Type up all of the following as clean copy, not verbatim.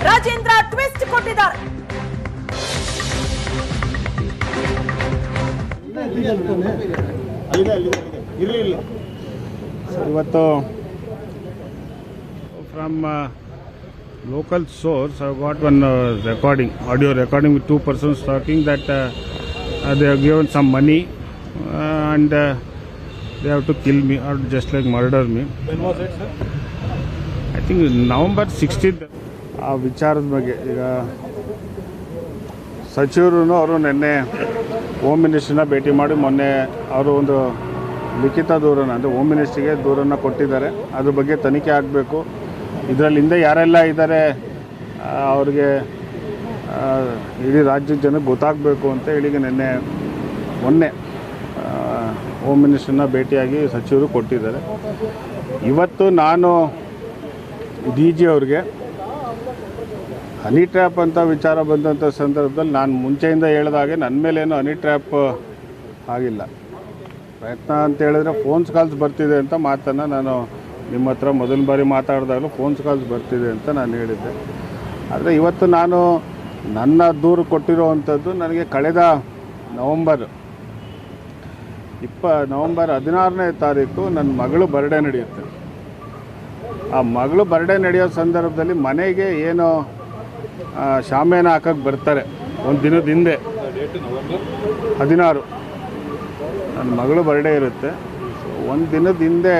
Rajendra twist ಕೊಟ್ಟಿದ್ದಾರೆ. ಇವತ್ತು from local source I got one audio recording with two persons talking that they have given some money and they have to kill me or just like murder me. When was it, sir? I think November 16th. ಆ ವಿಚಾರದ ಬಗ್ಗೆ ಈಗ ಸಚಿವರು ಅವರು ನಿನ್ನೆ home ಮಿನಿಸ್ಟ್ರನ್ನ ಭೇಟಿ ಮಾಡಿ ಮೊನ್ನೆ ಅವರು ಒಂದು ಲಿಖಿತ ದೂರನ್ನು ಅಂದರೆ ಹೋಮ್ ಮಿನಿಸ್ಟ್ರಿಗೆ ದೂರನ್ನು ಕೊಟ್ಟಿದ್ದಾರೆ. ಅದ್ರ ಬಗ್ಗೆ ತನಿಖೆ ಆಗಬೇಕು. ಇದರಲ್ಲಿ ಹಿಂದೆ ಯಾರೆಲ್ಲ ಇದ್ದಾರೆ ಅವ್ರಿಗೆ ಇಡೀ ರಾಜ್ಯದ ಜನಕ್ಕೆ ಗೊತ್ತಾಗಬೇಕು ಅಂತ ಹೇಳಿ ಮೊನ್ನೆ ಹೋಮ್ ಮಿನಿಸ್ಟ್ರನ್ನ ಭೇಟಿಯಾಗಿ ಸಚಿವರು ಕೊಟ್ಟಿದ್ದಾರೆ. ಇವತ್ತು ನಾನು ಡಿ ಜಿ ಅವ್ರಿಗೆ ಹನಿ ಟ್ರ್ಯಾಪ್ ಅಂತ ವಿಚಾರ ಬಂದಂಥ ಸಂದರ್ಭದಲ್ಲಿ ನಾನು ಮುಂಚೆಯಿಂದ ಹೇಳಿದಾಗೆ ನನ್ನ ಮೇಲೇನು ಹನಿ ಟ್ರ್ಯಾಪ್ ಆಗಿಲ್ಲ. ಪ್ರಯತ್ನ ಅಂತ ಹೇಳಿದ್ರೆ ಫೋನ್ಸ್ ಕಾಲ್ಸ್ ಬರ್ತಿದೆ ಅಂತ ಮಾತನ್ನು ನಾನು ನಿಮ್ಮ ಹತ್ರ ಮೊದಲ ಬಾರಿ ಮಾತಾಡಿದಾಗಲೂ ಫೋನ್ಸ್ ಕಾಲ್ಸ್ ಬರ್ತಿದೆ ಅಂತ ನಾನು ಹೇಳಿದ್ದೆ. ಆದರೆ ಇವತ್ತು ನಾನು ನನ್ನ ದೂರು ಕೊಟ್ಟಿರೋವಂಥದ್ದು ನನಗೆ ಕಳೆದ ನವಂಬರ್ 16ನೇ ತಾರೀಕು ನನ್ನ ಮಗಳು ಬರ್ಡೇ ನಡೆಯುತ್ತೆ. ಆ ಮಗಳು ಬರ್ಡೇ ನಡೆಯೋ ಸಂದರ್ಭದಲ್ಲಿ ಮನೆಗೆ ಏನು ಶಾಮಿಯಾನ ಹಾಕೋಕ್ಕೆ ಬರ್ತಾರೆ ಒಂದು ದಿನದ ಹಿಂದೆ 16 ನನ್ನ ಮಗಳು ಬರ್ಡೇ ಇರುತ್ತೆ. ಒಂದು ದಿನದ ಹಿಂದೆ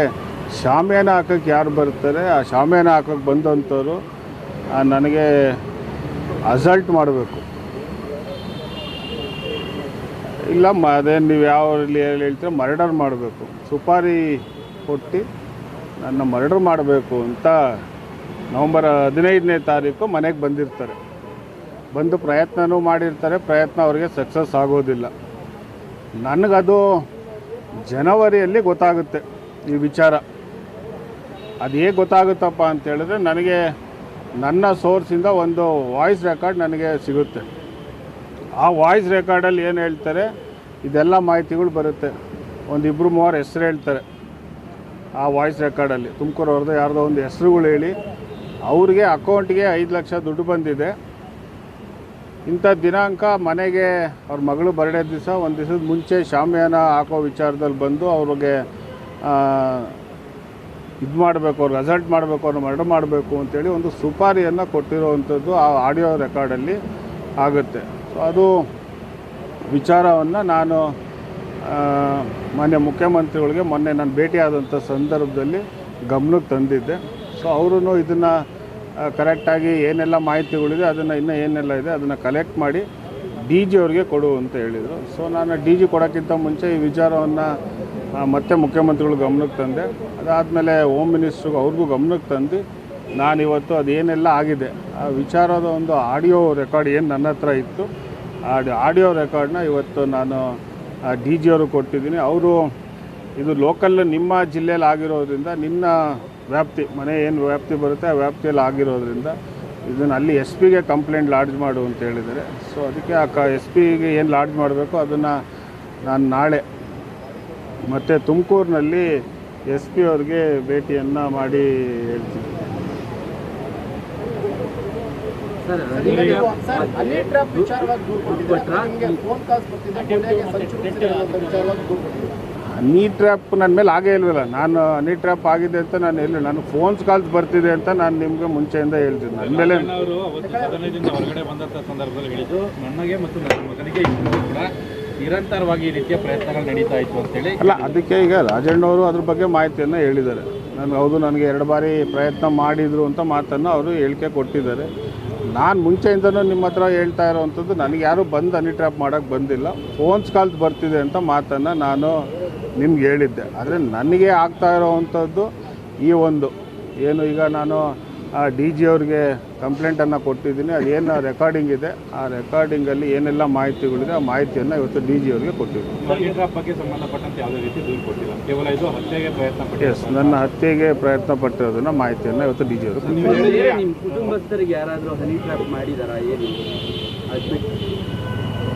ಶಾಮಿಯಾನ ಹಾಕೋಕ್ಕೆ ಯಾರು ಬರ್ತಾರೆ, ಆ ಶಾಮಿಯಾನ ಹಾಕೋಕ್ಕೆ ಬಂದಂಥವ್ರು ನನಗೆ ಅಸಲ್ಟ್ ಮಾಡಬೇಕು. ಇಲ್ಲ ಅದೇನು ನೀವು ಯಾವ ಹೇಳ್ತೀರ ಮರ್ಡರ್ ಮಾಡಬೇಕು, ಸುಪಾರಿ ಕೊಟ್ಟು ನನ್ನ ಮರ್ಡರ್ ಮಾಡಬೇಕು ಅಂತ ನವಂಬರ್ 15ನೇ ತಾರೀಕು ಮನೆಗೆ ಬಂದಿರ್ತಾರೆ. ಬಂದು ಪ್ರಯತ್ನವೂ ಮಾಡಿರ್ತಾರೆ. ಪ್ರಯತ್ನ ಅವರಿಗೆ ಸಕ್ಸಸ್ ಆಗೋದಿಲ್ಲ. ನನಗದು ಜನವರಿಯಲ್ಲಿ ಗೊತ್ತಾಗುತ್ತೆ ಈ ವಿಚಾರ. ಅದು ಹೇಗೆ ಗೊತ್ತಾಗುತ್ತಪ್ಪ ಅಂತೇಳಿದ್ರೆ ನನಗೆ ನನ್ನ ಸೋರ್ಸಿಂದ ಒಂದು ವಾಯ್ಸ್ ರೆಕಾರ್ಡ್ ನನಗೆ ಸಿಗುತ್ತೆ. ಆ ವಾಯ್ಸ್ ರೆಕಾರ್ಡಲ್ಲಿ ಏನು ಹೇಳ್ತಾರೆ ಇದೆಲ್ಲ ಮಾಹಿತಿಗಳು ಬರುತ್ತೆ. ಒಂದು 2-3 ಹೆಸರು ಹೇಳ್ತಾರೆ ಆ ವಾಯ್ಸ್ ರೆಕಾರ್ಡಲ್ಲಿ. ತುಮಕೂರವ್ರದ್ದು ಯಾರ್ದೋ ಒಂದು ಹೆಸರುಗಳು ಹೇಳಿ ಅವ್ರಿಗೆ ಅಕೌಂಟ್ಗೆ 5 ಲಕ್ಷ ದುಡ್ಡು ಬಂದಿದೆ, ಇಂಥ ದಿನಾಂಕ ಮನೆಗೆ ಅವ್ರ ಮಗಳು ಬರ್ಡೇ ದಿವಸ ಒಂದು ದಿವಸದ ಮುಂಚೆ ಶಾಮಿಯಾನ ಹಾಕೋ ವಿಚಾರದಲ್ಲಿ ಬಂದು ಅವ್ರಿಗೆ ಇದು ಮಾಡಬೇಕು, ಅವ್ರಿಗೆ ಅಸಲ್ಟ್ ಮಾಡಬೇಕು, ಅವ್ರನ್ನ ಮರ್ಡರ್ ಮಾಡಬೇಕು ಅಂತೇಳಿ ಒಂದು ಸುಪಾರಿಯನ್ನು ಕೊಟ್ಟಿರೋವಂಥದ್ದು ಆ ಆಡಿಯೋ ರೆಕಾರ್ಡಲ್ಲಿ ಆಗುತ್ತೆ. ಸೊ ಅದು ವಿಚಾರವನ್ನು ನಾನು ಮಾನ್ಯ ಮುಖ್ಯಮಂತ್ರಿಗಳಿಗೆ ಮೊನ್ನೆ ನಾನು ಭೇಟಿಯಾದಂಥ ಸಂದರ್ಭದಲ್ಲಿ ಗಮನಕ್ಕೆ ತಂದಿದ್ದೆ. ಸೊ ಅವರು ಇದನ್ನು ಕರೆಕ್ಟಾಗಿ ಏನೆಲ್ಲ ಮಾಹಿತಿಗಳಿದೆ ಅದನ್ನು ಇನ್ನೂ ಏನೆಲ್ಲ ಇದೆ ಅದನ್ನು ಕಲೆಕ್ಟ್ ಮಾಡಿ ಡಿ ಜಿ ಅವ್ರಿಗೆ ಕೊಡು ಅಂತ ಹೇಳಿದರು. ಸೊ ನಾನು ಡಿ ಜಿ ಕೊಡೋಕ್ಕಿಂತ ಮುಂಚೆ ಈ ವಿಚಾರವನ್ನು ಮತ್ತೆ ಮುಖ್ಯಮಂತ್ರಿಗಳು ಗಮನಕ್ಕೆ ತಂದೆ. ಅದಾದಮೇಲೆ ಹೋಮ್ ಮಿನಿಸ್ಟ್ರಿಗೂ ಅವ್ರಿಗೂ ಗಮನಕ್ಕೆ ತಂದು ನಾನಿವತ್ತು ಅದೇನೆಲ್ಲ ಆಗಿದೆ ಆ ವಿಚಾರದ ಒಂದು ಆಡಿಯೋ ರೆಕಾರ್ಡ್ ಏನು ನನ್ನ ಹತ್ರ ಇತ್ತು ಆ ಆಡಿಯೋ ರೆಕಾರ್ಡ್ನ ಇವತ್ತು ನಾನು ಡಿ ಜಿ ಅವ್ರಿಗೆ ಕೊಟ್ಟಿದ್ದೀನಿ. ಅವರು ಇದು ಲೋಕಲ್ ನಿಮ್ಮ ಜಿಲ್ಲೆಯಲ್ಲಿ ಆಗಿರೋದ್ರಿಂದ ನಿನ್ನ ವ್ಯಾಪ್ತಿ ಮನೆ ಏನು ವ್ಯಾಪ್ತಿ ಬರುತ್ತೆ ಆ ವ್ಯಾಪ್ತಿಯಲ್ಲಿ ಆಗಿರೋದ್ರಿಂದ ಇದನ್ನು ಅಲ್ಲಿ ಎಸ್ ಪಿಗೆ ಕಂಪ್ಲೇಂಟ್ ಲಾಡ್ಜ್ ಮಾಡು ಅಂತ ಹೇಳಿದ್ದಾರೆ. ಸೊ ಅದಕ್ಕೆ ಎಸ್ ಪಿಗೆ ಏನು ಲಾಡ್ಜ್ ಮಾಡಬೇಕು ಅದನ್ನು ನಾನು ನಾಳೆ ಮತ್ತು ತುಮಕೂರಿನಲ್ಲಿ ಎಸ್ ಪಿ ಅವ್ರಿಗೆ ಭೇಟಿಯನ್ನು ಮಾಡಿ ಹೇಳ್ತೀನಿ. ಹನಿ ಟ್ರ್ಯಾಪ್ ನನ್ನ ಮೇಲೆ ಆಗೇ ಇಲ್ವಲ್ಲ. ನಾನು ಹನಿ ಟ್ರ್ಯಾಪ್ ಆಗಿದೆ ಅಂತ ನಾನು ಹೇಳಿ ನಾನು ಫೋನ್ಸ್ ಕಾಲ್ಸ್ ಬರ್ತಿದೆ ಅಂತ ನಾನು ನಿಮಗೆ ಮುಂಚೆಯಿಂದ ಹೇಳ್ತೀನಿ. ನನ್ನ ಮೇಲೆ ಹೊರಗಡೆ ಬಂದಂಥ ಸಂದರ್ಭದಲ್ಲಿ ಹೇಳಿದ್ದು ನನಗೆ ಮತ್ತು ನನ್ನ ಮಗನಿಗೆ ಕೂಡ ನಿರಂತರವಾಗಿ ಈ ರೀತಿಯ ಪ್ರಯತ್ನಗಳು ನಡೀತಾ ಇತ್ತು ಅಂತೇಳಿ. ಅಲ್ಲ, ಅದಕ್ಕೆ ಈಗ ರಾಜಣ್ಣವರು ಅದ್ರ ಬಗ್ಗೆ ಮಾಹಿತಿಯನ್ನು ಹೇಳಿದ್ದಾರೆ. ನನಗೆ 2 ಬಾರಿ ಪ್ರಯತ್ನ ಮಾಡಿದರು ಅಂತ ಮಾತನ್ನು ಅವರು ಹೇಳಿಕೆ ಕೊಟ್ಟಿದ್ದಾರೆ. ನಾನು ಮುಂಚೆಯಿಂದನೂ ನಿಮ್ಮ ಹತ್ರ ಹೇಳ್ತಾ ಇರೋವಂಥದ್ದು ನನಗೆ ಯಾರೂ ಬಂದು ಹನಿ ಟ್ರ್ಯಾಪ್ ಮಾಡೋಕ್ಕೆ ಬಂದಿಲ್ಲ. ಫೋನ್ಸ್ ಕಾಲ್ಸ್ ಬರ್ತಿದೆ ಅಂತ ಮಾತನ್ನು ನಾನು ನಿಮ್ಗೆ ಹೇಳಿದ್ದೆ. ಆದರೆ ನನಗೆ ಆಗ್ತಾ ಇರೋವಂಥದ್ದು ಈ ಒಂದು ಏನು ಈಗ ನಾನು ಡಿ ಜಿ ಅವ್ರಿಗೆ ಕಂಪ್ಲೇಂಟನ್ನು ಕೊಟ್ಟಿದ್ದೀನಿ. ಅದೇನು ರೆಕಾರ್ಡಿಂಗ್ ಇದೆ ಆ ರೆಕಾರ್ಡಿಂಗಲ್ಲಿ ಏನೆಲ್ಲ ಮಾಹಿತಿಗಳಿದೆ ಆ ಮಾಹಿತಿಯನ್ನು ಇವತ್ತು ಡಿ ಜಿ ಅವ್ರಿಗೆ ಕೊಟ್ಟಿದ್ದೀನಿ. ಬಗ್ಗೆ ಸಂಬಂಧಪಟ್ಟಂತೆ ಯಾವುದೇ ರೀತಿ ದೂರು ಕೊಟ್ಟಿಲ್ಲ, ಕೇವಲ ಇದು ಹತ್ಯೆಗೆ ಪ್ರಯತ್ನ ಪಟ್ಟಿದೆ. ಎಸ್, ನನ್ನ ಹತ್ಯೆಗೆ ಪ್ರಯತ್ನ ಪಟ್ಟಿರೋದನ್ನು ಮಾಹಿತಿಯನ್ನು ಇವತ್ತು ಡಿ ಜಿ ಅವರು ಕೊಟ್ಟಿದ್ದಾರೆ. ನಿಮ್ಮ ಕುಟುಂಬಸ್ಥರಿಗೆ ಯಾರಾದರೂ ಹನಿ ಟ್ರ್ಯಾಪ್ ಮಾಡಿದಾರಾ? ಏನು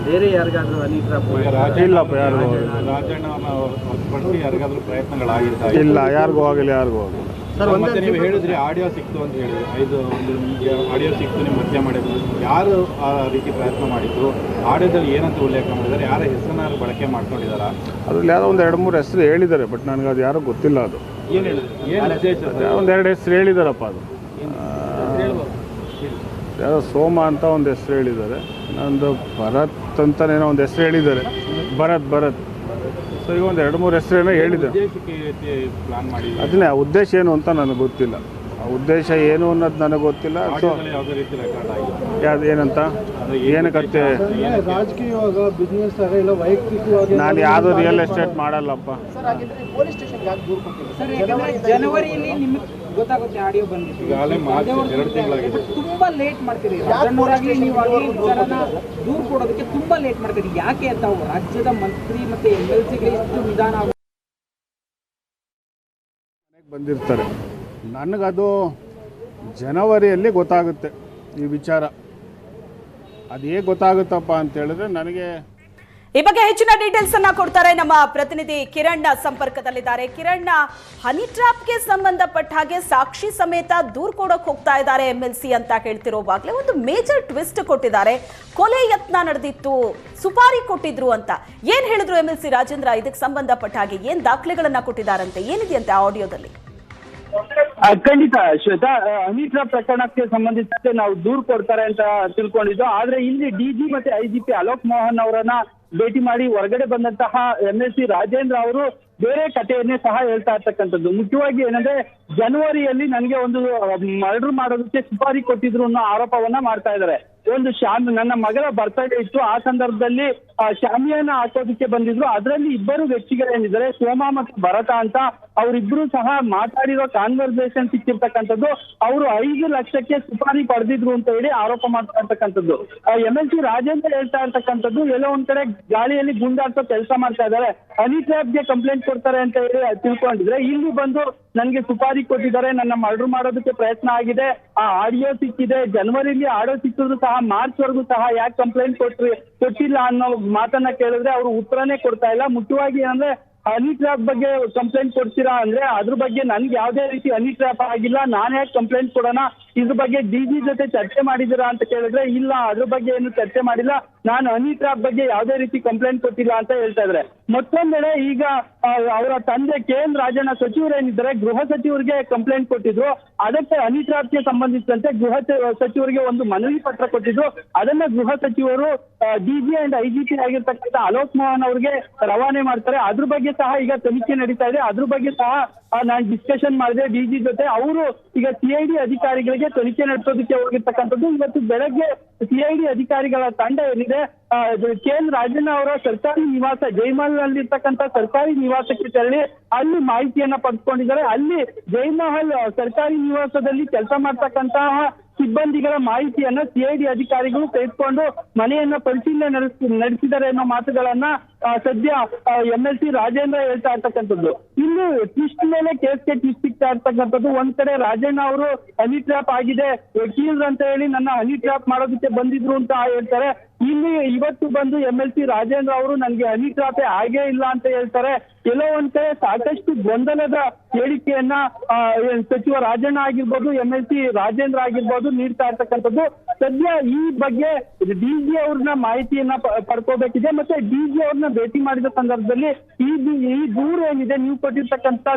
ಬೇರೆ ಯಾರಿಗಾದರೂ ಹನಿ ಟ್ರ್ಯಾಪ್ ಇಲ್ಲಪ್ಪ, ಯಾರಿಗೂ ರಾಜಣ್ಣ ಹೊರತುಪಡಿಸಿ ಯಾರಿಗಾದರೂ ಪ್ರಯತ್ನಗಳಾಗಿರ್ತಾ ಇಲ್ಲ, ಯಾರಿಗೂ ಆಗಿಲ್ಲ. ಮತ್ತೆ ನೀವು ಹೇಳಿದ್ರಿ ಆಡಿಯೋ ಸಿಕ್ತು ಅಂತ ಹೇಳಿದ್ರಿ, ಒಂದು ನಿಮಗೆ ಆಡಿಯೋ ಸಿಕ್ತು, ನಿಮ್ಮ ಹತ್ಯೆ ಮಾಡಿದ್ರು, ಯಾರು ಆ ರೀತಿ ಪ್ರಯತ್ನ ಮಾಡಿದ್ರು, ಆಡಿಯೋದಲ್ಲಿ ಏನಂತ ಉಲ್ಲೇಖ ಮಾಡಿದ್ದಾರೆ, ಯಾರ ಹೆಸರನ್ನ ಬಳಕೆ ಮಾಡ್ಕೊಂಡಿದಾರ? ಅದ್ರಲ್ಲಿ ಯಾವುದೋ ಒಂದು 2-3 ಹೆಸರು ಹೇಳಿದ್ದಾರೆ, ಬಟ್ ನನಗೆ ಅದು ಯಾರೂ ಗೊತ್ತಿಲ್ಲ. ಅದು ಏನು ಹೇಳಿದ್ರು, ಏನು ಉದ್ದೇಶ? ಒಂದು 2 ಹೆಸರು ಹೇಳಿದಾರಪ್ಪ. ಅದು ಯಾರೋ ಸೋಮ ಅಂತ ಒಂದು ಹೆಸರು ಹೇಳಿದ್ದಾರೆ, ನಂದು ಭರತ್ ಅಂತನೇನೋ ಒಂದು ಹೆಸರು ಹೇಳಿದ್ದಾರೆ, ಭರತ್. ಸೊ ಈಗ ಒಂದು 2-3 ಹೆಸರೇನೋ ಹೇಳಿದ್ದಾರೆ. ಪ್ಲಾನ್ ಮಾಡಿ ಅದನ್ನೇ ಆ ಉದ್ದೇಶ ಏನು ಅಂತ ನನಗೆ ಗೊತ್ತಿಲ್ಲ. ಆ ಉದ್ದೇಶ ಏನು ಅನ್ನೋದು ನನಗೆ ಗೊತ್ತಿಲ್ಲ. ಸೊ ಯಾವುದೇ ರೀತಿ ರೆಕಾರ್ಡ್ ಆಗಿದೆ ಯಾವ್ದು ಏನಂತ ಏನಕ್ಕತ್ತೆ ರಾಜಕೀಯವಾಗ ಬಿಸ್ನೆಸ್ ಆಗ ಇಲ್ಲ ವೈಯಕ್ತಿಕವಾಗಿ ನಾನು ಯಾವುದು ರಿಯಲ್ ಎಸ್ಟೇಟ್ ಮಾಡಲ್ಲಪ್ಪ. ಜನವರಿಯಲ್ಲಿ ನಿಮಗೆ ಗೊತ್ತಾಗುತ್ತೆ ಆಡಿಯೋ ಬಂದಿತ್ತು, ಈಗಾಗಲೇ ಮಾರ್ಚ್ 2 ತಿಂಗಳಾಗಿದೆ. ತುಂಬಾ ಲೇಟ್ ಮಾಡ್ತೀರಿ ರಾಜಣ್ಣವರಾಗ್ಲಿ ನೀವಾಗಲಿ ವಿಚಾರನ ದೂರು ಕೊಡೋದಕ್ಕೆ ತುಂಬಾ ಲೇಟ್ ಮಾಡ್ತೀರಿ. ಯಾಕೆ ಅಂತ ರಾಜ್ಯದ ಮಂತ್ರಿ ಮತ್ತೆ MLCಗೆ ಇಷ್ಟು ನಿಧಾನ ಬಂದಿರ್ತಾರೆ. ನನಗದು ಜನವರಿಯಲ್ಲಿ ಗೊತ್ತಾಗುತ್ತೆ ಈ ವಿಚಾರ. ಅದು ಹೇಗೆ ಗೊತ್ತಾಗುತ್ತಪ್ಪ ಅಂತ ಹೇಳಿದ್ರೆ, ನನಗೆ ಈ ಬಗ್ಗೆ ಹೆಚ್ಚಿನ ಡೀಟೇಲ್ಸ್ ಅನ್ನ ಕೊಡ್ತಾರೆ ನಮ್ಮ ಪ್ರತಿನಿಧಿ ಕಿರಣ್ ಸಂಪರ್ಕದಲ್ಲಿದ್ದಾರೆ. ಕಿರಣ್, ಹನಿ ಟ್ರಾಪ್ಗೆ ಸಂಬಂಧಪಟ್ಟ ಹಾಗೆ ಸಾಕ್ಷಿ ಸಮೇತ ದೂರು ಕೊಡೋಕೆ ಹೋಗ್ತಾ ಇದ್ದಾರೆ MLC ಅಂತ ಹೇಳ್ತಿರೋವಾಗಲೇ ಒಂದು ಮೇಜರ್ ಟ್ವಿಸ್ಟ್ ಕೊಟ್ಟಿದ್ದಾರೆ. ಕೊಲೆ ಯತ್ನ ನಡೆದಿತ್ತು, ಸುಪಾರಿ ಕೊಟ್ಟಿದ್ರು ಅಂತ ಏನ್ ಹೇಳಿದ್ರು MLC ರಾಜೇಂದ್ರ? ಇದಕ್ಕೆ ಸಂಬಂಧಪಟ್ಟ ಹಾಗೆ ಏನ್ ದಾಖಲೆಗಳನ್ನ ಕೊಟ್ಟಿದ್ದಾರಂತೆ, ಏನಿದೆಯಂತೆ ಆಡಿಯೋದಲ್ಲಿ? ಖಂಡಿತ ಶ್ವೇತಾ, ಹನಿ ಟ್ರಾಪ್ ಪ್ರಕರಣಕ್ಕೆ ಸಂಬಂಧಿಸಿದಂತೆ ನಾವು ದೂರು ಕೊಡ್ತಾರೆ ಅಂತ ತಿಳ್ಕೊಂಡಿದ್ದು, ಆದ್ರೆ ಇಲ್ಲಿ DG ಮತ್ತೆ IGP ಅಲೋಕ್ ಮೋಹನ್ ಅವರನ್ನ ಭೇಟಿ ಮಾಡಿ ಹೊರಗಡೆ ಬಂದಂತಹ MLC ರಾಜೇಂದ್ರ ಅವರು ಬೇರೆ ಕಥೆಯನ್ನೇ ಸಹ ಹೇಳ್ತಾ ಇರ್ತಕ್ಕಂಥದ್ದು. ಮುಖ್ಯವಾಗಿ ಏನಂದ್ರೆ, ಜನವರಿಯಲ್ಲಿ ನನಗೆ ಒಂದು ಮರ್ಡರ್ ಮಾಡೋದಕ್ಕೆ ಸುಪಾರಿ ಕೊಟ್ಟಿದ್ರು ಅನ್ನೋ ಆರೋಪವನ್ನ ಮಾಡ್ತಾ ಇದ್ದಾರೆ. ಒಂದು ನನ್ನ ಮಗಳ ಬರ್ತಡೇ ಇತ್ತು, ಆ ಸಂದರ್ಭದಲ್ಲಿ ಶಾಮಿಯಾನ ಹಾಕೋದಕ್ಕೆ ಬಂದಿದ್ರು. ಅದರಲ್ಲಿ ಇಬ್ಬರು ವ್ಯಕ್ತಿಗಳೇನಿದ್ದಾರೆ, ಸೋಮ ಮತ್ತು ಭರತ ಅಂತ, ಅವರಿಬ್ರು ಸಹ ಮಾತಾಡಿರೋ ಕಾನ್ವರ್ಸೇಷನ್ ಸಿಕ್ಕಿರ್ತಕ್ಕಂಥದ್ದು. ಅವರು 5 ಲಕ್ಷಕ್ಕೆ ಸುಪಾರಿ ಪಡೆದಿದ್ರು ಅಂತ ಹೇಳಿ ಆರೋಪ ಮಾಡ್ತಾ ಇರ್ತಕ್ಕಂಥದ್ದು. MLC ರಾಜೇಂದ್ರ ಹೇಳ್ತಾ ಇರ್ತಕ್ಕಂಥದ್ದು, ಎಲ್ಲೋ ಒಂದ್ ಕಡೆ ಗಾಳಿಯಲ್ಲಿ ಗುಂಡಾಡ್ಸೋ ಕೆಲಸ ಮಾಡ್ತಾ ಇದ್ದಾರೆ, ಹನಿ ಟ್ರಾಪ್ಗೆ ಕಂಪ್ಲೇಂಟ್ ಕೊಡ್ತಾರೆ ಅಂತ ಹೇಳಿ ತಿಳ್ಕೊಂಡಿದ್ರೆ, ಇಲ್ಲಿ ಬಂದು ನನಗೆ ಸುಪಾರಿ ಕೊಟ್ಟಿದ್ದಾರೆ, ನನ್ನ ಮರ್ಡರ್ ಮಾಡೋದಕ್ಕೆ ಪ್ರಯತ್ನ ಆಗಿದೆ, ಆ ಆಡಿಯೋ ಸಿಕ್ಕಿದೆ, ಜನವರಿಲಿ ಆಡಿಯೋ ಸಿಕ್ಕಿದ್ರು ಸಹ ಮಾರ್ಚ್ ವರೆಗೂ ಸಹ ಯಾಕೆ ಕಂಪ್ಲೇಂಟ್ ಕೊಟ್ಟಿಲ್ಲ ಅನ್ನೋ ಮಾತನ್ನ ಕೇಳಿದ್ರೆ ಅವರು ಉತ್ತರನೇ ಕೊಡ್ತಾ ಇಲ್ಲ. ಮುಖ್ಯವಾಗಿ ಏನಂದ್ರೆ, ಹನಿ ಟ್ರಾಪ್ ಬಗ್ಗೆ ಕಂಪ್ಲೇಂಟ್ ಕೊಡ್ತೀರಾ ಅಂದ್ರೆ, ಅದ್ರ ಬಗ್ಗೆ ನನ್ಗೆ ಯಾವ್ದೇ ರೀತಿ ಹನಿ ಟ್ರಾಪ್ ಆಗಿಲ್ಲ, ನಾನು ಯಾಕೆ ಕಂಪ್ಲೇಂಟ್ ಕೊಡೋಣ, ಇದ್ರ ಬಗ್ಗೆ DG ಜೊತೆ ಚರ್ಚೆ ಮಾಡಿದ್ದೀರಾ ಅಂತ ಕೇಳಿದ್ರೆ, ಇಲ್ಲ ಅದ್ರ ಬಗ್ಗೆ ಏನು ಚರ್ಚೆ ಮಾಡಿಲ್ಲ, ನಾನು ಹನಿ ಟ್ರಾಪ್ ಬಗ್ಗೆ ಯಾವ್ದೇ ರೀತಿ ಕಂಪ್ಲೇಂಟ್ ಕೊಟ್ಟಿಲ್ಲ ಅಂತ ಹೇಳ್ತಾ ಇದ್ದಾರೆ. ಮತ್ತೊಂದೆಡೆ ಈಗ ಅವರ ತಂದೆ KN ರಾಜಣ್ಣ ಸಚಿವರೇನಿದ್ದಾರೆ, ಗೃಹ ಸಚಿವರಿಗೆ ಕಂಪ್ಲೇಂಟ್ ಕೊಟ್ಟಿದ್ರು. ಅದಕ್ಕೆ ಹನಿ ಟ್ರಾಪ್ಗೆ ಸಂಬಂಧಿಸಿದಂತೆ ಗೃಹ ಸಚಿವರಿಗೆ ಒಂದು ಮನವಿ ಪತ್ರ ಕೊಟ್ಟಿದ್ರು. ಅದನ್ನ ಗೃಹ ಸಚಿವರು DG ಅಂಡ್ IGP ಆಗಿರ್ತಕ್ಕಂಥ ಅಲೋಕ್ ಮೋಹನ್ ಅವರಿಗೆ ರವಾನೆ ಮಾಡ್ತಾರೆ. ಅದ್ರ ಬಗ್ಗೆ ಸಹ ಈಗ ತನಿಖೆ ನಡೀತಾ ಇದೆ. ಅದ್ರ ಬಗ್ಗೆ ಸಹ ನಾನು ಡಿಸ್ಕಷನ್ ಮಾಡಿದೆ DG ಜೊತೆ. ಅವರು ಈಗ CID ಅಧಿಕಾರಿಗಳಿಗೆ ತನಿಖೆ ನಡೆಸೋದಕ್ಕೆ ಹೋಗಿರ್ತಕ್ಕಂಥದ್ದು. ಇವತ್ತು ಬೆಳಗ್ಗೆ CID ಅಧಿಕಾರಿಗಳ ತಂಡ ಏನಿದೆ, KN ರಾಜಣ್ಣ ಅವರ ಸರ್ಕಾರಿ ನಿವಾಸ ಜೈಮಹಲ್ ನಲ್ಲಿರ್ತಕ್ಕಂಥ ಸರ್ಕಾರಿ ನಿವಾಸಕ್ಕೆ ತೆರಳಿ ಅಲ್ಲಿ ಮಾಹಿತಿಯನ್ನ ಪಡೆದುಕೊಂಡಿದ್ದಾರೆ. ಅಲ್ಲಿ ಜೈಮಹಲ್ ಸರ್ಕಾರಿ ನಿವಾಸದಲ್ಲಿ ಕೆಲಸ ಮಾಡ್ತಕ್ಕಂತಹ ಸಿಬ್ಬಂದಿಗಳ ಮಾಹಿತಿಯನ್ನ CID ಅಧಿಕಾರಿಗಳು ತೆಗೆದುಕೊಂಡು ಮನೆಯನ್ನ ಪರಿಶೀಲನೆ ನಡೆಸಿದ್ದಾರೆ ಅನ್ನೋ ಮಾತುಗಳನ್ನ ಸದ್ಯ MLC ರಾಜೇಂದ್ರ ಹೇಳ್ತಾ ಇರ್ತಕ್ಕಂಥದ್ದು. ಇನ್ನು ಟ್ವಿಸ್ಟ್ ಮೇಲೆ ಕೇಸ್ಗೆ ಟ್ವಿಸ್ಟ್ ಸಿಗ್ತಾ ಇರ್ತಕ್ಕಂಥದ್ದು. ಒಂದ್ ಕಡೆ ರಾಜಣ್ಣ ಅವರು ಹನಿ ಟ್ರಾಪ್ ಆಗಿದೆ, ವಕೀಲರು ಅಂತ ಹೇಳಿ ನನ್ನ ಹನಿ ಟ್ರಾಪ್ ಮಾಡೋದಕ್ಕೆ ಬಂದಿದ್ರು ಅಂತ ಹೇಳ್ತಾರೆ. ಇಲ್ಲಿ ಇವತ್ತು ಬಂದು MLC ರಾಜೇಂದ್ರ ಅವರು ನನ್ಗೆ ಹನಿ ಟ್ರಾಪೇ ಆಗೇ ಇಲ್ಲ ಅಂತ ಹೇಳ್ತಾರೆ. ಎಲ್ಲೋ ಒಂದ್ ಕಡೆ ಸಾಕಷ್ಟು ಗೊಂದಲದ ಹೇಳಿಕೆಯನ್ನ ಸಚಿವ ರಾಜಣ್ಣ ಆಗಿರ್ಬೋದು, MLC ರಾಜೇಂದ್ರ ಆಗಿರ್ಬೋದು ನೀಡ್ತಾ ಇರ್ತಕ್ಕಂಥದ್ದು. ಸದ್ಯ ಈ ಬಗ್ಗೆ DG ಅವ್ರನ್ನ ಮಾಹಿತಿಯನ್ನ ಪಡ್ಕೋಬೇಕಿದೆ. ಮತ್ತೆ DG ಅವ್ರನ್ನ ಭೇಟಿ ಮಾಡಿದ ಸಂದರ್ಭದಲ್ಲಿ ಈ ದೂರು ಏನಿದೆ, ನೀವು ಕೊಟ್ಟಿರ್ತಕ್ಕಂಥ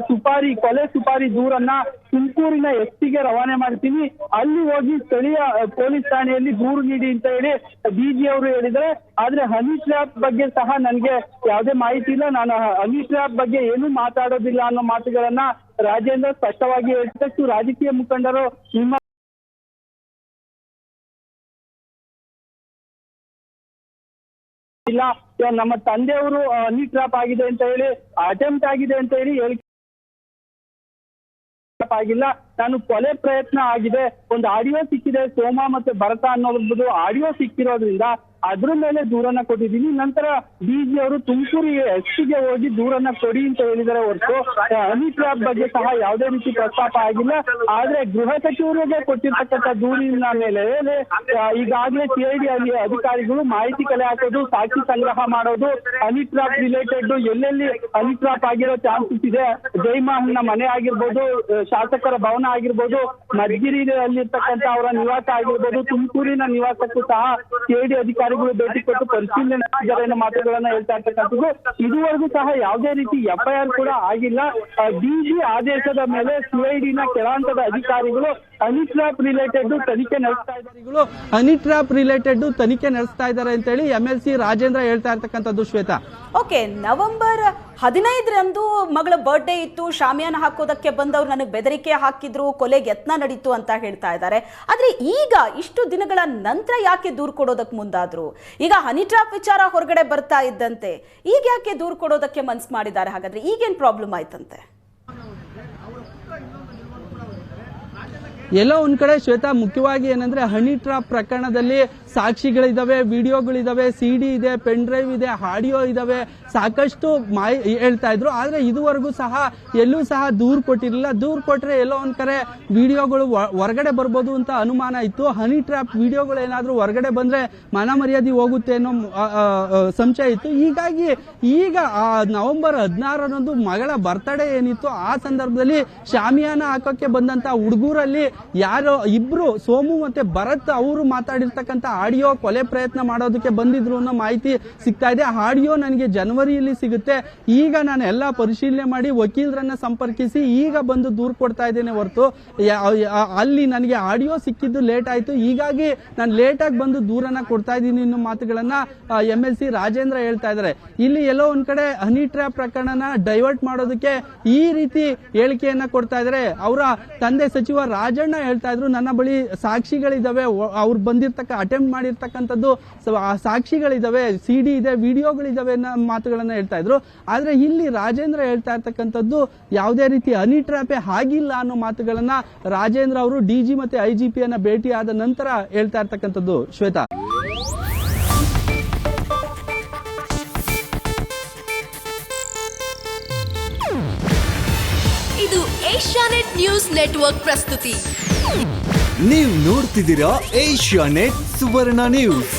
ಕೊಲೆ ಸುಪಾರಿ ದೂರನ್ನ ತುಮಕೂರಿನ SPಗೆ ರವಾನೆ ಮಾಡ್ತೀನಿ, ಅಲ್ಲಿ ಹೋಗಿ ಸ್ಥಳೀಯ ಪೊಲೀಸ್ ಠಾಣೆಯಲ್ಲಿ ದೂರು ನೀಡಿ ಅಂತ ಹೇಳಿ DG ಅವರು ಹೇಳಿದ್ದಾರೆ. ಆದ್ರೆ ಹನಿ ಟ್ರಾಪ್ ಬಗ್ಗೆ ಸಹ ನನಗೆ ಯಾವುದೇ ಮಾಹಿತಿ ಇಲ್ಲ, ನಾನು ಹನಿ ಟ್ರಾಪ್ ಬಗ್ಗೆ ಏನು ಮಾತಾಡೋದಿಲ್ಲ ಅನ್ನೋ ಮಾತುಗಳನ್ನ ರಾಜೇಂದ್ರ ಸ್ಪಷ್ಟವಾಗಿ ಹೇಳ್ತಕ್ಕೂ ರಾಜಕೀಯ ಮುಖಂಡರು ನಿಮ್ಮ ಇಲ್ಲ, ನಮ್ಮ ತಂದೆಯವರು ಹನಿ ಟ್ರಾಪ್ ಆಗಿದೆ ಅಂತ ಹೇಳಿ, ಅಟೆಂಪ್ಟ್ ಆಗಿದೆ ಅಂತ ಹೇಳಿ ಆಗಿಲ್ಲ, ನಾನು ಕೊಲೆ ಪ್ರಯತ್ನ ಆಗಿದೆ, ಒಂದು ಆಡಿಯೋ ಸಿಕ್ಕಿದೆ, ಸೋಮ ಮತ್ತೆ ಭರತ ಅನ್ನೋದು ಆಡಿಯೋ ಸಿಕ್ಕಿರೋದ್ರಿಂದ ಅದ್ರ ಮೇಲೆ ದೂರನ್ನ ಕೊಟ್ಟಿದ್ದೀನಿ. ನಂತರ ಡಿಜಿ ಅವರು ತುಮಕೂರು ಎಸ್ಪಿಗೆ ಹೋಗಿ ದೂರನ್ನ ಕೊಡಿ ಅಂತ ಹೇಳಿದರೆ ಹೊರತು ಹನಿ ಟ್ರ್ಯಾಪ್ ಬಗ್ಗೆ ಸಹ ಯಾವುದೇ ರೀತಿ ಪ್ರಸ್ತಾಪ ಆಗಿಲ್ಲ. ಆದ್ರೆ ಗೃಹ ಸಚಿವರಿಗೆ ಕೊಟ್ಟಿರ್ತಕ್ಕಂಥ ದೂರಿನ ಮೇಲೆ ಈಗಾಗಲೇ ಸಿಐಡಿ ಅಧಿಕಾರಿಗಳು ಮಾಹಿತಿ ಕಲೆ ಹಾಕೋದು, ಸಾಕ್ಷಿ ಸಂಗ್ರಹ ಮಾಡೋದು, ಹನಿ ಟ್ರ್ಯಾಪ್ ರಿಲೇಟೆಡ್ ಎಲ್ಲೆಲ್ಲಿ ಹನಿ ಟ್ರ್ಯಾಪ್ ಆಗಿರೋ ಚಾನ್ಸಸ್ ಇದೆ, ಜೈಮಹನ್ನ ಮನೆ ಆಗಿರ್ಬೋದು, ಶಾಸಕರ ಭವನ ಆಗಿರ್ಬೋದು, ಮಧುಗಿರಿಯಲ್ಲಿರ್ತಕ್ಕಂಥ ಅವರ ನಿವಾಸ ಆಗಿರ್ಬೋದು, ತುಮಕೂರಿನ ನಿವಾಸಕ್ಕೂ ಸಹ ಸಿಐಡಿ ಅಧಿಕಾರಿಗಳು ಭೇಟಿ ಕೊಟ್ಟು ಪರಿಶೀಲನೆ ನಡೆಸಿದ್ದಾರೆ ಅನ್ನೋ ಮಾತುಗಳನ್ನ ಹೇಳ್ತಾ ಇರ್ತಕ್ಕಂಥದ್ದು. ಇದುವರೆಗೂ ಸಹ ಯಾವುದೇ ರೀತಿ ಎಫ್ಐಆರ್ ಕೂಡ ಆಗಿಲ್ಲ. ಡಿಜಿ ಆದೇಶದ ಮೇಲೆ ಸಿಐಡಿನ ಕೆಳಹಂತದ ಅಧಿಕಾರಿಗಳು ಹನಿ ಟ್ರ್ಯಾಪ್ ರಿಲೇಟೆಡ್ ತನಿಖೆ ನಡೆಸ್ತಾ ಇದ್ದಾರೆ. ಹನಿ ಟ್ರ್ಯಾಪ್ ರಿಲೇಟೆಡ್ ತನಿಖೆ ನಡೆಸ್ತಾ ಇದ್ದಾರೆ ಅಂತೇಳಿ MLC ರಾಜೇಂದ್ರ ಹೇಳ್ತಾ ಇರ್ತಕ್ಕಂಥದ್ದು ಶ್ವೇತಾ. ಓಕೆ, ನವೆಂಬರ್ 15ರಂದು ಮಗಳ ಬರ್ಡೇ ಇತ್ತು, ಶಾಮಿಯಾನ ಹಾಕೋದಕ್ಕೆ ಬಂದವರು ನನಗೆ ಬೆದರಿಕೆ ಹಾಕಿದ್ರು, ಕೊಲೆಗೆ ಯತ್ನ ನಡೀತು ಅಂತ ಹೇಳ್ತಾ ಇದ್ದಾರೆ. ಆದ್ರೆ ಈಗ ಇಷ್ಟು ದಿನಗಳ ನಂತರ ಯಾಕೆ ದೂರು ಕೊಡೋದಕ್ಕೆ ಮುಂದಾದ್ರು? ಈಗ ಹನಿ ಟ್ರ್ಯಾಪ್ ವಿಚಾರ ಹೊರಗಡೆ ಬರ್ತಾ ಇದ್ದಂತೆ ಈಗ ಯಾಕೆ ದೂರು ಕೊಡೋದಕ್ಕೆ ಮನ್ಸು ಮಾಡಿದ್ದಾರೆ? ಹಾಗಾದ್ರೆ ಈಗೇನ್ ಪ್ರಾಬ್ಲಮ್ ಆಯ್ತಂತೆ? ಎಲ್ಲೋ ಒಂದ್ ಕಡೆ ಶ್ವೇತಾ, ಮುಖ್ಯವಾಗಿ ಏನಂದ್ರೆ ಹನಿ ಟ್ರ್ಯಾಪ್ ಪ್ರಕರಣದಲ್ಲಿ ಸಾಕ್ಷಿಗಳಿದಾವೆ, ವಿಡಿಯೋಗಳಿದಾವೆ, CD ಇದೆ, ಪೆನ್ ಡ್ರೈವ್ ಇದೆ, ಆಡಿಯೋ ಇದಾವೆ, ಸಾಕಷ್ಟು ಹೇಳ್ತಾ ಇದ್ರು. ಆದ್ರೆ ಇದುವರೆಗೂ ಸಹ ಎಲ್ಲೂ ಸಹ ದೂರು ಕೊಟ್ಟಿರಲಿಲ್ಲ. ದೂರು ಕೊಟ್ರೆ ಎಲ್ಲೋ ಒಂದ್ ಕಡೆ ವಿಡಿಯೋಗಳು ಹೊರಗಡೆ ಬರ್ಬೋದು ಅಂತ ಅನುಮಾನ ಇತ್ತು. ಹನಿ ಟ್ರ್ಯಾಪ್ ವಿಡಿಯೋಗಳು ಏನಾದ್ರೂ ಹೊರಗಡೆ ಬಂದ್ರೆ ಮಾನ ಮರ್ಯಾದೆ ಹೋಗುತ್ತೆ ಅನ್ನೋ ಸಂಶಯ ಇತ್ತು. ಹೀಗಾಗಿ ಈಗ ನವೆಂಬರ್ 16ರಂದು ಮಗಳ ಬರ್ತಡೇ ಏನಿತ್ತು, ಆ ಸಂದರ್ಭದಲ್ಲಿ ಶಾಮಿಯಾನ ಹಾಕೋಕೆ ಬಂದಂತ ಹುಡುಗರಲ್ಲಿ ಯಾರೋ ಇಬ್ರು, ಸೋಮು ಮತ್ತೆ ಭರತ್, ಅವರು ಮಾತಾಡಿರ್ತಕ್ಕಂಥ ಆಡಿಯೋ ಕೊಲೆ ಪ್ರಯತ್ನ ಮಾಡೋದಕ್ಕೆ ಬಂದಿದ್ರು ಅನ್ನೋ ಮಾಹಿತಿ ಸಿಗ್ತಾ ಇದೆ. ಆಡಿಯೋ ನನಗೆ ಜನವರಿಯಲ್ಲಿ ಸಿಗುತ್ತೆ. ಈಗ ನಾನು ಎಲ್ಲ ಪರಿಶೀಲನೆ ಮಾಡಿ ವಕೀಲರನ್ನ ಸಂಪರ್ಕಿಸಿ ಈಗ ಬಂದು ದೂರು ಕೊಡ್ತಾ ಇದ್ದೇನೆ ಹೊರತು ಅಲ್ಲಿ ನನಗೆ ಆಡಿಯೋ ಸಿಕ್ಕಿದ್ದು ಲೇಟ್ ಆಯ್ತು, ಹೀಗಾಗಿ ನಾನು ಲೇಟ್ ಆಗಿ ಬಂದು ದೂರನ್ನ ಕೊಡ್ತಾ ಇದ್ದೀನಿ ಅನ್ನೋ ಮಾತುಗಳನ್ನ MLC ರಾಜೇಂದ್ರ ಹೇಳ್ತಾ ಇದ್ದಾರೆ. ಇಲ್ಲಿ ಎಲ್ಲೋ ಒಂದ್ ಕಡೆ ಹನಿ ಟ್ರ್ಯಾಪ್ ಪ್ರಕರಣನ ಡೈವರ್ಟ್ ಮಾಡೋದಕ್ಕೆ ಈ ರೀತಿ ಹೇಳಿಕೆಯನ್ನ ಕೊಡ್ತಾ ಇದ್ದಾರೆ. ಅವರ ತಂದೆ ಸಚಿವ ರಾಜಣ್ಣ ಹೇಳ್ತಾ ಇದ್ರು, ನನ್ನ ಬಳಿ ಸಾಕ್ಷಿಗಳಿದಾವೆ, ಅವ್ರು ಅಟೆಂಪ್ಟ್ ಮಾಡಿರ್ತಕ್ಕಂಥದ್ದು ಸಾಕ್ಷಿಗಳಿದಾವೆ, CD ಇದೆ, ವಿಡಿಯೋಗಳಿದಾವೆ ಅನ್ನೋ ಮಾತುಗಳನ್ನ ಹೇಳ್ತಾ ಇದ್ರು. ಆದ್ರೆ ಇಲ್ಲಿ ರಾಜೇಂದ್ರ ಹೇಳ್ತಾ ಇರ್ತಕ್ಕಂಥದ್ದು ಯಾವುದೇ ರೀತಿ ಹನಿ ಟ್ರ್ಯಾಪೇ ಆಗಿಲ್ಲ ಅನ್ನೋ ಮಾತುಗಳನ್ನ ರಾಜೇಂದ್ರ ಅವರು DG ಮತ್ತೆ IGP ಅನ್ನ ಭೇಟಿ ಆದ ನಂತರ ಹೇಳ್ತಾ ಇರ್ತಕ್ಕಂಥದ್ದು ಶ್ವೇತಾ. ಇದು ಏಷ್ಯಾನೆಟ್ ನ್ಯೂಸ್ ನೆಟ್ವರ್ಕ್ ಪ್ರಸ್ತುತಿ. ನೀವು ನೋಡ್ತಿದ್ದೀರಾ ಏಷ್ಯಾನೆಟ್ ಸುವರ್ಣ ನ್ಯೂಸ್.